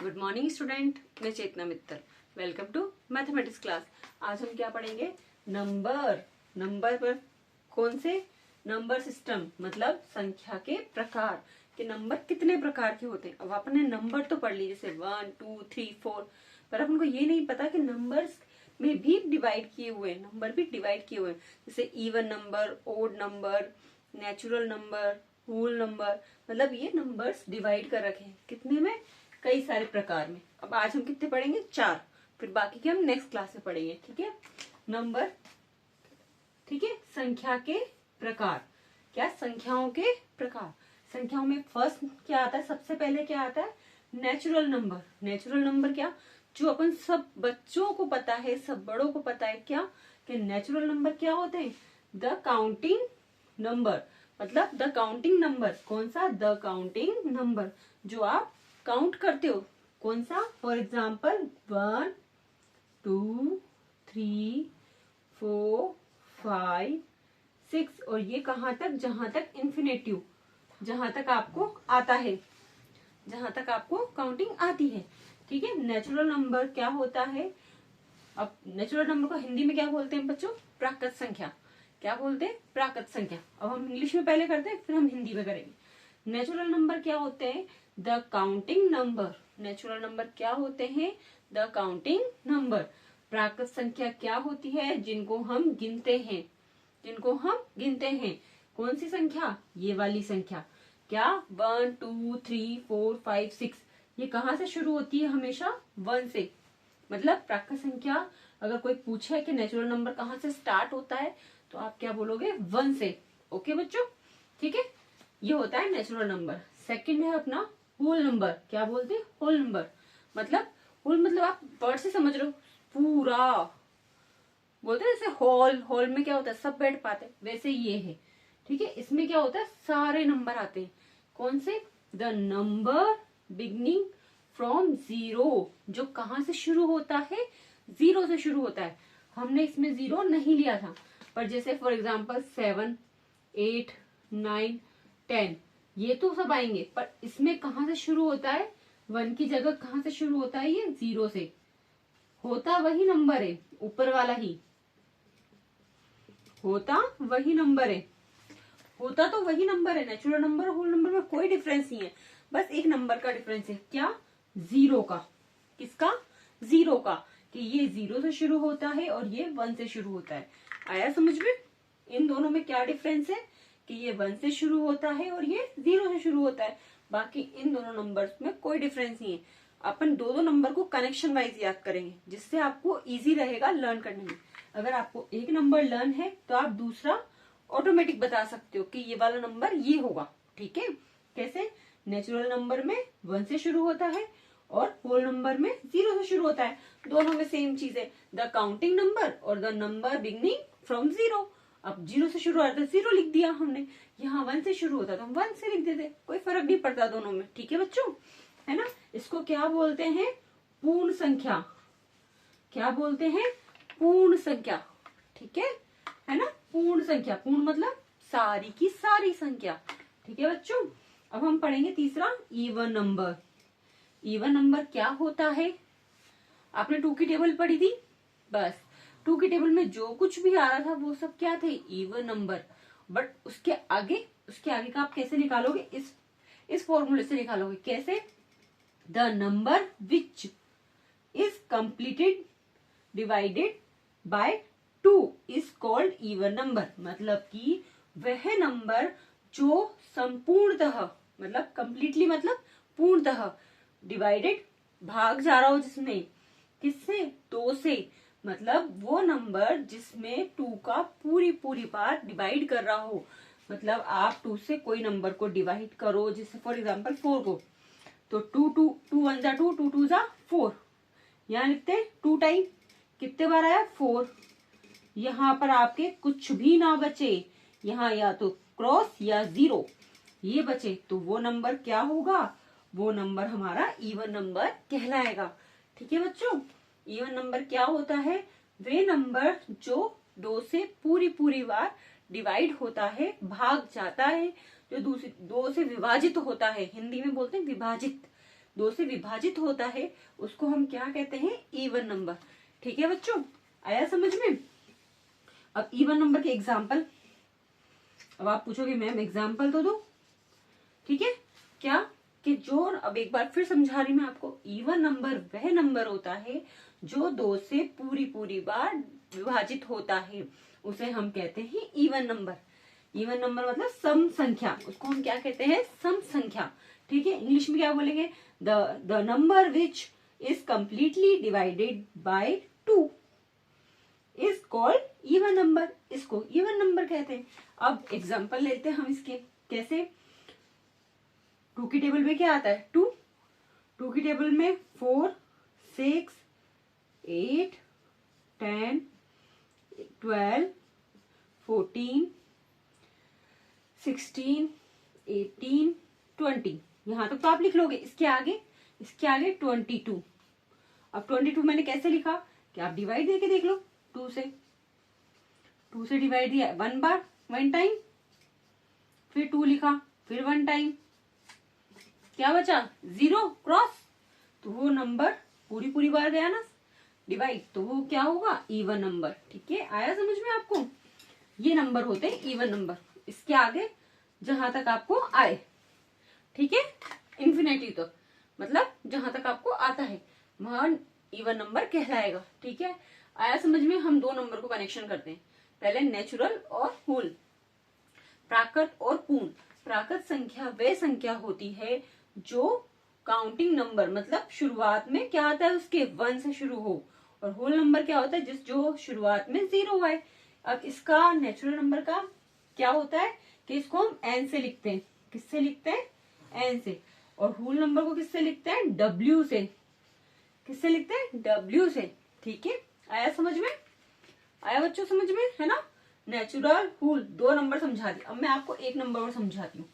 Good morning student, मैं Chetna Mittal. Welcome to mathematics class. आज हम क्या पढ़ेंगे? नंबर। नंबर पर कौन से? नंबर सिस्टम, मतलब संख्या के प्रकार कि नंबर कितने प्रकार के होते हैं। अब आपने नंबर तो पढ़ ली, जैसे 1 2 3 4, पर अपन को ये नहीं पता कि नंबर्स में भी डिवाइड किए हुए हैं, नंबर भी डिवाइड किए हुए हैं। जैसे even number, odd number, natural number, whole number, मतलब ये नंबर्स डिवाइड कर रखे हैं कितने में? कई सारे प्रकार में। अब आज हम कितने पढ़ेंगे? 4। फिर बाकी के हम नेक्स्ट क्लास में पढ़ेंगे। ठीक है, नंबर। ठीक है, संख्या के प्रकार। क्या? संख्याओं के प्रकार। संख्याओं में फर्स्ट क्या आता है? सबसे पहले क्या आता है? Natural number. नेचुरल नंबर क्या? जो अपन सब बच्चों को पता है, सब बड़ों को पता है, क्या कि नेचुरल नंबर क्या होते हैं? द काउंटिंग नंबर, मतलब द काउंटिंग नंबर। कौन सा? द काउंटिंग नंबर, जो आप काउंट करते हो। कौन सा? फॉर एग्जाम्पल 1 2 3 4 5 6, और ये कहाँ तक? जहां तक इन्फिनेटिव, जहां तक आपको आता है, जहां तक आपको काउंटिंग आती है। ठीक है, नेचुरल नंबर क्या होता है? अब नेचुरल नंबर को हिंदी में क्या बोलते हैं बच्चों? प्राकृत संख्या। क्या बोलते हैं? प्राकृत संख्या। अब हम इंग्लिश में पहले करते हैं, फिर हम हिंदी में करेंगे। नेचुरल नंबर क्या होते हैं? The counting number. Natural number क्या होते हैं? The counting number. प्राकृत संख्या क्या होती है? जिनको हम गिनते हैं, जिनको हम गिनते हैं। कौन सी संख्या? ये वाली संख्या। क्या? 1 2 3 4 5 6, ये कहाँ से शुरू होती है? हमेशा 1 से। मतलब प्राकृत संख्या अगर कोई पूछे कि नेचुरल नंबर कहाँ से स्टार्ट होता है, तो आप क्या बोलोगे? 1 से। ओके बच्चों, ठीक है, ये होता है नेचुरल नंबर। सेकंड है अपना होल नंबर। क्या बोलते हैं? Whole number. मतलब होल मतलब आप वर्ड से समझ रहे हो, पूरा बोलते हैं। जैसे हॉल, हॉल में क्या होता है? सब बैठ पाते हैं, वैसे ये है। ठीक है, इसमें क्या होता है? सारे नंबर आते हैं। कौन से? द नंबर बिगनिंग फ्रॉम 0, जो कहाँ से शुरू होता है? 0 से शुरू होता है। हमने इसमें 0 नहीं लिया था, पर जैसे फॉर एग्जाम्पल 7 8 9 10, ये तो सब आएंगे, पर इसमें कहाँ से शुरू होता है? 1 की जगह कहाँ से शुरू होता है? ये 0 से। होता वही नंबर है, ऊपर वाला ही होता वही नंबर है। होता तो वही नंबर है। नेचुरल नंबर और होल नंबर में कोई डिफरेंस नहीं है, बस एक नंबर का डिफरेंस है। क्या? 0 का। किसका? 0 का, कि ये 0 से शुरू होता है और ये 1 से शुरू होता है। आया समझ में? इन दोनों में क्या डिफरेंस है? कि ये 1 से शुरू होता है और ये 0 से शुरू होता है। बाकी इन दोनों नंबर्स में कोई डिफरेंस नहीं है। अपन दो दो नंबर को कनेक्शन वाइज याद करेंगे, जिससे आपको इजी रहेगा लर्न करने में। अगर आपको एक नंबर लर्न है, तो आप दूसरा ऑटोमेटिक बता सकते हो कि ये वाला नंबर ये होगा। ठीक है, कैसे? नेचुरल नंबर में 1 से शुरू होता है और होल नंबर में 0 से शुरू होता है। दोनों में सेम चीज है, द काउंटिंग नंबर और द नंबर बिगनिंग फ्रॉम 0। अब 0 से शुरू होता है, 0 लिख दिया हमने। यहाँ 1 से शुरू होता है तो हम 1 से लिख देते, कोई फर्क नहीं पड़ता दोनों में। ठीक है बच्चों, है ना? इसको क्या बोलते हैं? पूर्ण संख्या। क्या बोलते हैं? पूर्ण संख्या। ठीक है ना? पूर्ण संख्या। पूर्ण मतलब सारी की सारी संख्या। ठीक है बच्चों, अब हम पढ़ेंगे तीसरा, इवन नंबर। इवन नंबर क्या होता है? आपने 2 की टेबल पढ़ी थी, बस 2 की टेबल में जो कुछ भी आ रहा था वो सब क्या थे? Even number. बट उसके आगे का आप कैसे निकालोगे? इस फॉर्मूले से निकालोगे। कैसे? The number which is completed divided by 2 is called even number. मतलब कि वह नंबर जो संपूर्णतः, मतलब कंप्लीटली मतलब पूर्णतः, डिवाइडेड भाग जा रहा हो जिसमें, किससे? 2 से। मतलब वो नंबर जिसमें 2 का पूरी पूरी बार डिवाइड कर रहा हो। मतलब आप 2 से कोई नंबर को डिवाइड करो, जैसे फॉर एग्जाम्पल 4 को, तो 2 1 जा 2 2 2 जा 4, यहाँ लिखते हैं 2 टाइम। कितने बार आया? 4। यहाँ पर आपके कुछ भी ना बचे, यहाँ या तो क्रॉस या 0 ये बचे, तो वो नंबर क्या होगा? वो नंबर हमारा इवन नंबर कहलाएगा। ठीक है बच्चों, इवन नंबर क्या होता है? वे नंबर जो 2 से पूरी पूरी बार डिवाइड होता है, भाग जाता है, जो 2 से विभाजित होता है। हिंदी में बोलते हैं विभाजित। 2 से विभाजित होता है उसको हम क्या कहते हैं, इवन नंबर। ठीक है बच्चों, आया समझ में। अब इवन नंबर के एग्जाम्पल, अब आप पूछोगे मैम एग्जाम्पल तो दो। ठीक है, क्या कि जो, अब एक बार फिर समझा रही मैं आपको, इवन नंबर वह नंबर होता है जो 2 से पूरी बार विभाजित होता है, उसे हम कहते हैं इवन नंबर। इवन नंबर मतलब सम संख्या, उसको हम क्या कहते हैं, सम संख्या। ठीक है, इंग्लिश में क्या बोलेंगे, the number which is completely divided by 2 is called even number, इसको इवन नंबर कहते हैं। अब एग्जांपल लेते हैं हम इसके, कैसे, 2 की टेबल में क्या आता है, 2 की टेबल में 4, 6, 8, 10, 12, 14, 16, 18, 20, यहां तक तो आप लिख लोगे। इसके आगे 22। अब 22 मैंने कैसे लिखा, कि आप डिवाइड देके देख लो, 2 से डिवाइड दिया 1 बार, 1 टाइम, फिर 2 लिखा, फिर 1 टाइम, क्या बचा, 0 क्रॉस, तो वो नंबर पूरी बार गया ना डिवाइड, तो वो क्या होगा, इवन नंबर। ठीक है, आया समझ में आपको। ये नंबर होते हैं इवन नंबर, इसके आगे जहां तक आपको आए। ठीक है, इन्फिनिटी तक, मतलब जहां तक आपको आता है वहां इवन नंबर कहलाएगा। ठीक है, आया समझ में। हम 2 नंबर को कनेक्शन करते हैं, पहले नेचुरल और होल, प्राकृत और पूर्ण। प्राकृत संख्या वह संख्या होती है जो काउंटिंग नंबर, मतलब शुरुआत में क्या आता है उसके 1 से शुरू हो, और होल नंबर क्या होता है जो शुरुआत में 0 आए। अब इसका नेचुरल नंबर का क्या होता है कि इसको हम एन से लिखते हैं, किससे लिखते हैं, एन से, और होल नंबर को किससे लिखते हैं, डब्ल्यू से, किससे लिखते हैं, डब्ल्यू से। ठीक है, आया समझ में, आया बच्चों समझ में, है ना। नेचुरल, होल, 2 नंबर समझा दी। अब मैं आपको 1 नंबर और समझाती हूँ।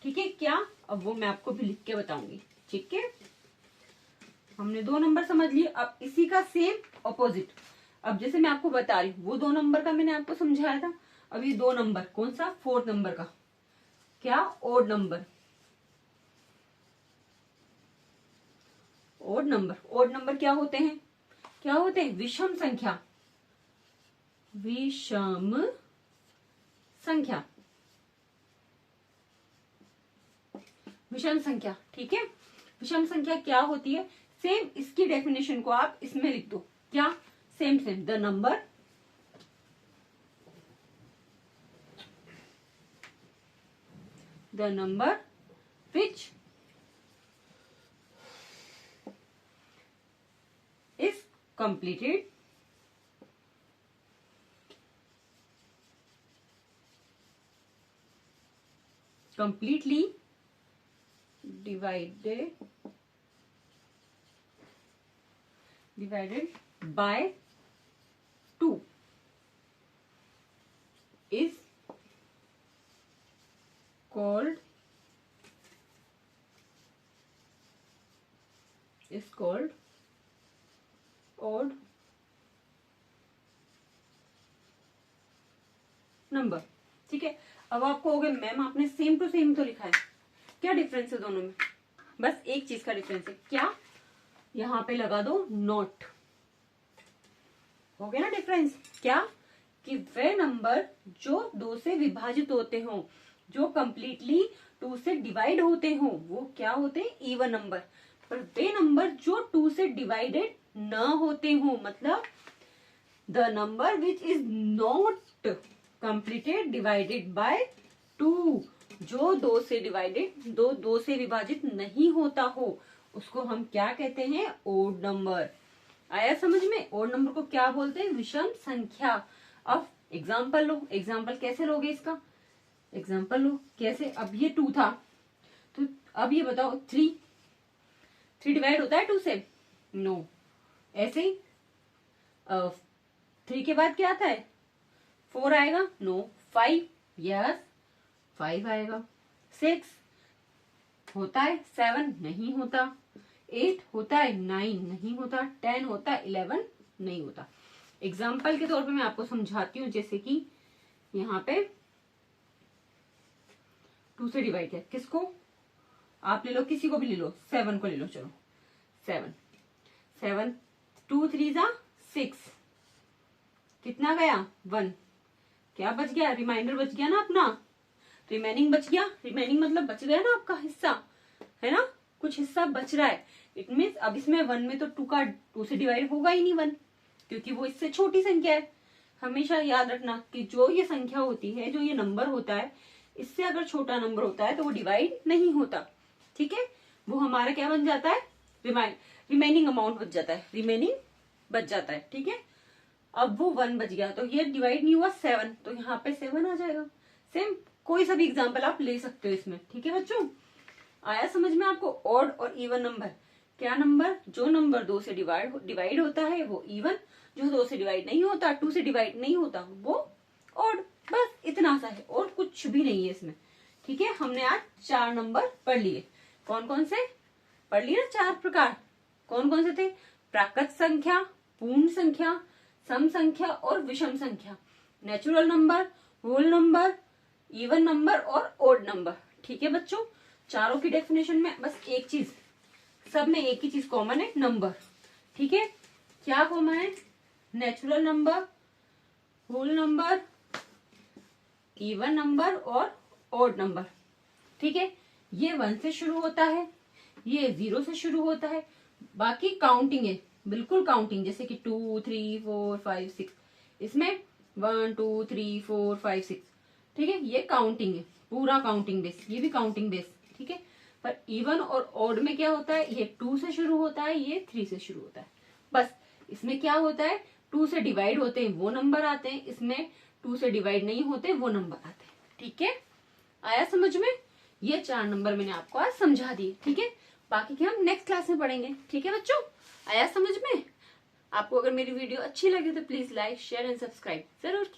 ठीक है, क्या, अब वो मैं आपको भी लिख के बताऊंगी। ठीक है, हमने 2 नंबर समझ लिए। अब इसी का सेम ऑपोजिट, अब जैसे मैं आपको बता रही हूँ वो 2 नंबर का मैंने आपको समझाया था, अब ये 2 नंबर, कौन सा, 4th नंबर का, क्या, ओड नंबर। ओड नंबर क्या होते हैं, क्या होते हैं, विषम संख्या, विषम संख्या, विषम संख्या। ठीक है, विषम संख्या क्या होती है, सेम इसकी डेफिनेशन को आप इसमें लिख दो, क्या, same the number which is completed completely divided by 2 is called odd number. ठीक है, अब आपको हो गया मैम आपने सेम टू सेम तो लिखा है, क्या डिफरेंस है दोनों में, बस एक चीज का डिफरेंस है, क्या, यहां पे लगा दो नॉट, हो गया ना डिफरेंस, क्या, कि वे नंबर जो 2 से विभाजित होते हो, जो कंप्लीटली 2 से डिवाइड होते हो, वो क्या होते हैं, इवन नंबर। पर वे नंबर जो 2 से डिवाइडेड न होते हो, मतलब the number which is not completed divided by 2, जो 2 से विभाजित नहीं होता हो, उसको हम क्या कहते हैं, ओड नंबर। आया समझ में, ओड नंबर को क्या बोलते हैं, विषम संख्या। अब एग्जाम्पल लो, एग्जाम्पल कैसे लोगे इसका, एग्जाम्पल लो कैसे, अब ये 2 था, तो अब ये बताओ 3 डिवाइड होता है 2 से, नो, ऐसे ही 3 के बाद क्या आता है, 4 आएगा, नो, 5, यस 5 आएगा, 6 होता है, 7 नहीं होता, 8 होता है, 9 नहीं होता, 10 होता है, 11 नहीं होता। एग्जाम्पल के तौर पे मैं आपको समझाती हूँ, जैसे कि यहाँ पे 2 से डिवाइड किया, किसको, आप ले लो, किसी को भी ले लो, 7 को ले लो, चलो 7 7 2 3 जा 6, कितना गया 1, क्या बच गया, रिमाइंडर बच गया ना अपना, रिमेनिंग बच गया, रिमेनिंग मतलब बच गया ना आपका हिस्सा, है ना, कुछ हिस्सा बच रहा है। इट मीन्स अब इसमें 1 में तो 2 से डिवाइड होगा ही नहीं 1, क्योंकि वो इससे छोटी संख्या है। हमेशा याद रखना कि जो ये संख्या होती है, जो ये नंबर होता है, इससे अगर छोटा नंबर होता है तो वो डिवाइड नहीं होता, ठीक है, वो हमारा क्या बन जाता है, रिमेनिंग अमाउंट बच जाता है, रिमेनिंग बच जाता है, ठीक है। अब वो 1 बच गया तो ये डिवाइड नहीं हुआ 7, तो यहाँ पे 7 आ जाएगा। सेम कोई सा भी एग्जाम्पल आप ले सकते हो इसमें, ठीक है बच्चों। आया समझ में आपको। ऑड और इवन नंबर, क्या नंबर, जो नंबर 2 से डिवाइड होता है वो इवन, जो 2 से डिवाइड नहीं होता, 2 से डिवाइड नहीं होता वो ऑड, बस इतना सा है और कुछ भी नहीं है इसमें, ठीक है। हमने आज 4 नंबर पढ़ लिए। कौन कौन से पढ़ लिए ना, 4 प्रकार, कौन कौन से थे, प्राकृत संख्या, पूर्ण संख्या, सम संख्या और विषम संख्या, natural number, whole number, even number और ओड नंबर, ठीक है बच्चों। चारों की डेफिनेशन में बस एक चीज, सब में एक ही चीज कॉमन है, नंबर, ठीक है। क्या कॉमन है, natural number, whole number, even number और ओड नंबर, ठीक है। ये 1 से शुरू होता है, ये 0 से शुरू होता है, बाकी काउंटिंग है, बिल्कुल काउंटिंग, जैसे कि 2 3 4 5 6, इसमें 1 2 3 4 5 6, ठीक है, ये काउंटिंग है, पूरा काउंटिंग बेस, ये भी काउंटिंग बेस, ठीक है। पर इवन और ऑड में क्या होता है, ये 2 से शुरू होता है, ये 3 से शुरू होता है, बस। इसमें क्या होता है, 2 से डिवाइड होते हैं वो नंबर आते हैं, इसमें 2 से डिवाइड नहीं होते वो नंबर आते हैं, ठीक है। आया समझ में। ये 4 नंबर मैंने आपको आज समझा दिए, ठीक है। बाकी के हम नेक्स्ट क्लास में पढ़ेंगे, ठीक है बच्चों। आया समझ में। आपको अगर मेरी वीडियो अच्छी लगी तो please like share and subscribe जरूर कीजिए।